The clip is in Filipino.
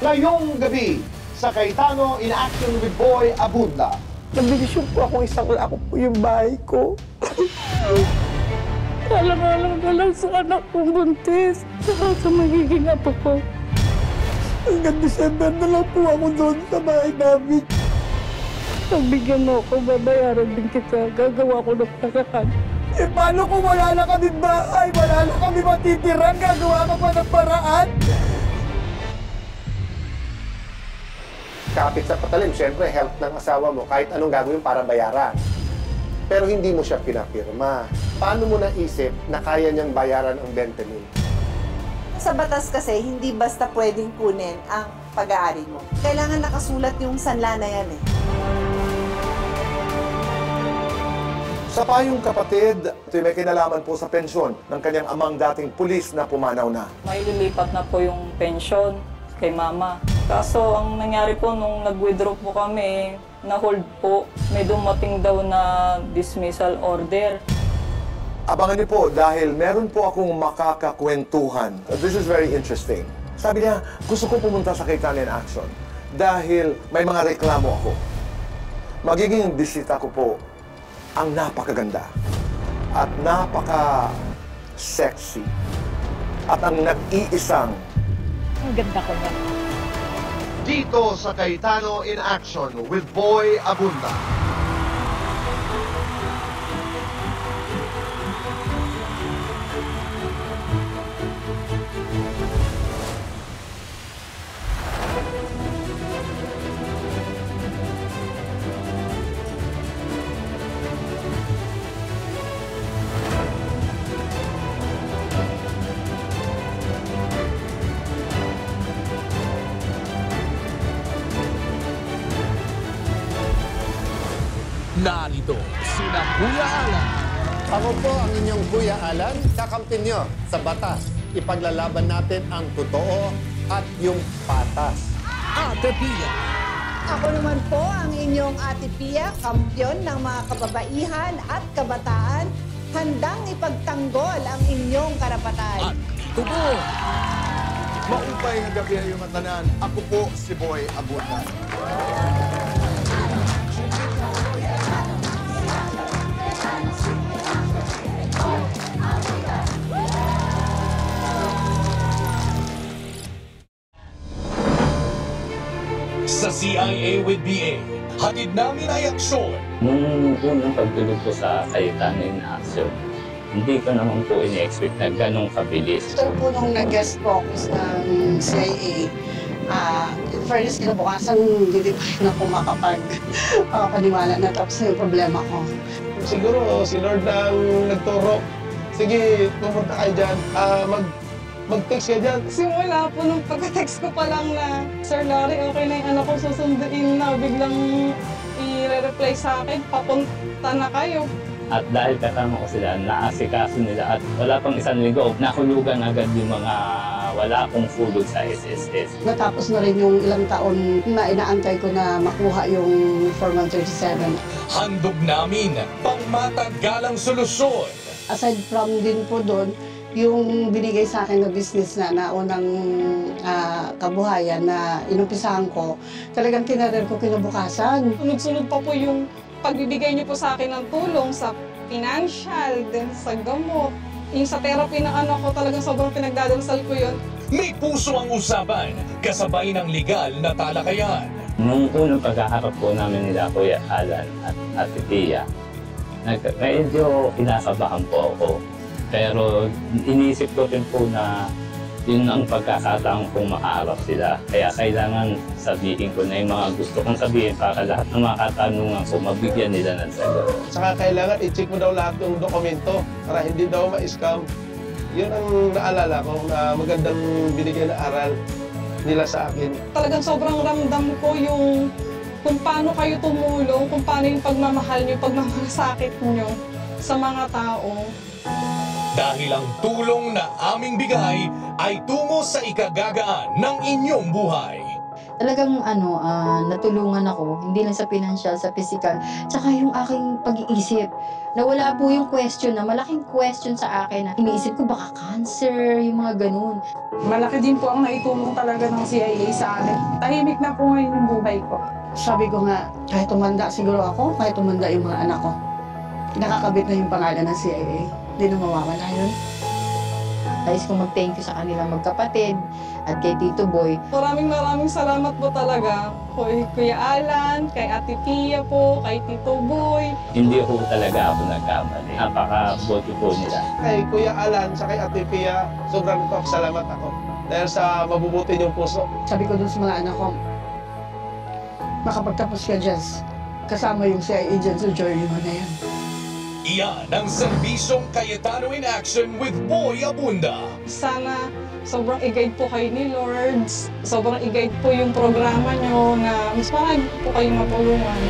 Ngayong gabi, sa Cayetano in Action with Boy Abunda. Nabidisyon po ako isang lako po yung bahay ko. Alang-alang na lang sa anak kong buntis. Saka sa magiging apo ko. Hanggang December na lang po ako doon sa bahay namin. Pagbigyan mo ako, babayaran din kita. Gagawa ko ng paraan. Eh paano kung wala na kami bahay? Wala na kami matitirang? Gagawa ka pa ng paraan? Kapit sa patalim, syempre, health ng asawa mo, kahit anong gagawin para bayaran. Pero hindi mo siya pinapirma. Paano mo naisip na kaya niyang bayaran ang 20 mil? Sa batas kasi, hindi basta pwedeng kunin ang pag-aari mo. Kailangan nakasulat yung sanla na yan eh. Sa payong kapatid, ito may kinalaman po sa pensyon ng kanyang amang dating pulis na pumanaw na. May lilipat na po yung pensyon kay mama. Kaso ang nangyari po nung nag-withdraw po kami, na-hold po. May dumating daw na dismissal order. Abangan niyo po dahil meron po akong makakakwentuhan. This is very interesting. Sabi niya, gusto ko pumunta sa Cayetano in Action dahil may mga reklamo ako. Magiging bisita ko po ang napakaganda at napaka-sexy at ang nag-iisang Ang ganda ko na. dito sa Cayetano in Action with Boy Abunda. Narito sina Kuya Alan. Ako po ang inyong Kuya Alan, kakampi nyo sa batas. Ipaglalaban natin ang totoo at yung patas. Ate Pia. Ako naman po ang inyong Ate Pia, kampyon ng mga kababaihan at kabataan, handang ipagtanggol ang inyong karapatan. At Tito Boy. Maupay ng gabi ay matanan. Ako po si Boy Abunda. Sa CIA with BA, hatid namin ay aksyon. Nung unang pagtulog ko sa Cayetano in Action, hindi ko naman po ini-expect na ganong kabilis. Ito po nung nag-guest focus ng CIA, in fairness, kinabukasan, hindi pa rin ako makapag-paniwala na tapos na yung problema ko. Siguro si Lord lang nagturo. Sige, pumunta kayo dyan. Mag-text ka dyan. Simula po nung pagka-text ko pa lang na, Sir Larry, okay na yung anak ko susunduin na, biglang i-reply sa akin, papunta na kayo. At dahil kasama ko sila, naasikaso nila at wala pang isang linggo, nahulugan agad yung mga wala akong fulod sa SSS. Natapos na rin yung ilang taon na inaantay ko na makuha yung Form 137. Handog namin pangmatagalang solusyon. Aside from din po doon, yung binigay sa akin na business na naunang kabuhayan na inumpisahan ko, talagang tinarer ko kinabukasan. Sunod-sunod pa po yung pagbibigay niyo po sa akin ng tulong sa financial, din sa gamot. Yung sa therapy ng anak ko, talagang sobrang pinagdadasal ko yun. May puso ang usapan, kasabay ng legal na talakayan. Nung unang pagkaharap po namin nila Kuya Alan at Ate Pia, medyo kinakabahan po ako. Pero iniisip ko rin po na yun ang pagkakataon kong makaharap sila. Kaya kailangan sabihin ko na yung mga gusto kong sabihin para lahat ng mga katanungan ko, mabigyan nila ng sagot. Saka kailangan i-check mo daw lahat ng dokumento para hindi daw ma-scam. Yun ang naalala ko na magandang binigyan na aral nila sa akin. Talagang sobrang ramdam ko yung kung paano kayo tumulong, kung paano yung pagmamahal niyo, pagmamalasakit niyo sa mga tao. Dahil ang tulong na aming bigay ay tungo sa ikagagaan ng inyong buhay. Talagang natulungan ako, hindi lang sa financial, sa physical, tsaka yung aking pag-iisip. Nawala po yung question na, malaking question sa akin na iniisip ko baka cancer, yung mga ganun. Malaki din po ang naitulong talaga ng CIA sa akin. Tahimik na po ngayon yung buhay ko. Sabi ko nga, kahit tumanda siguro ako, kahit tumanda yung mga anak ko, nakakabit na yung pangalan ng CIA. Hindi na mawawala yun. Nais kong mag-thank you sa kanilang magkapatid at kay Tito Boy. Maraming salamat po talaga kay Kuya Alan, kay Ate Pia po, kay Tito Boy. Hindi po talaga ako nagkamali. Napakabuti po nila. Kay Kuya Alan sa kay Ate Pia, sobrang salamat ako. Dahil sa mabubuti niyong puso. Sabi ko dun sa mga anak ko, makapagtapos ka dyan, kasama yung CIA dyan sa journey mo na yan. Iyan ang serbisyong Cayetano in Action with Boy Abunda. Sana sobrang i-guide po kayo ni Lord. Sobrang i-guide po yung programa nyo na mas marami po kayong matulungan.